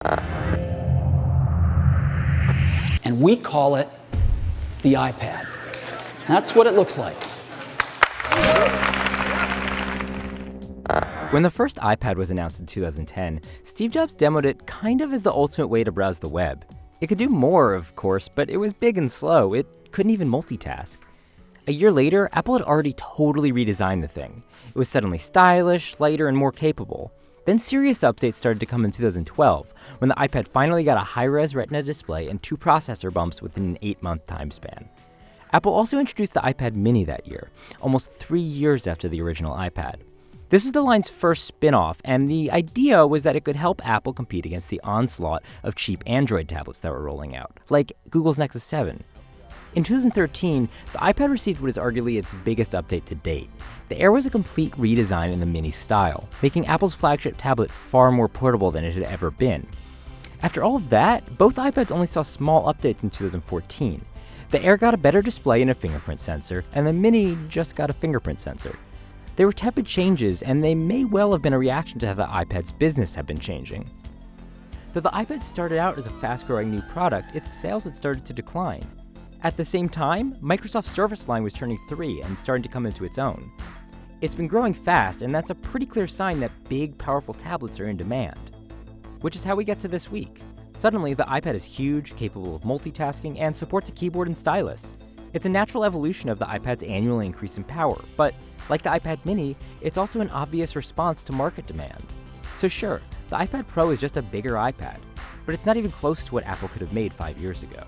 And we call it the iPad. That's what it looks like. When the first iPad was announced in 2010, Steve Jobs demoed it kind of as the ultimate way to browse the web. It could do more, of course, but it was big and slow. It couldn't even multitask. A year later, Apple had already totally redesigned the thing. It was suddenly stylish, lighter, and more capable. Then serious updates started to come in 2012, when the iPad finally got a high-res Retina display and 2 processor bumps within an 8-month time span. Apple also introduced the iPad mini that year, almost 3 years after the original iPad. This is the line's first spin-off, and the idea was that it could help Apple compete against the onslaught of cheap Android tablets that were rolling out, like Google's Nexus 7. In 2013, the iPad received what is arguably its biggest update to date. The Air was a complete redesign in the mini style, making Apple's flagship tablet far more portable than it had ever been. After all of that, both iPads only saw small updates in 2014. The Air got a better display and a fingerprint sensor, and the Mini just got a fingerprint sensor. They were tepid changes, and they may well have been a reaction to how the iPad's business had been changing. Though the iPad started out as a fast-growing new product, its sales had started to decline. At the same time, Microsoft's Surface line was turning 3 and starting to come into its own. It's been growing fast, and that's a pretty clear sign that big, powerful tablets are in demand. Which is how we get to this week. Suddenly, the iPad is huge, capable of multitasking, and supports a keyboard and stylus. It's a natural evolution of the iPad's annual increase in power, but like the iPad mini, it's also an obvious response to market demand. So sure, the iPad Pro is just a bigger iPad, but it's not even close to what Apple could have made 5 years ago.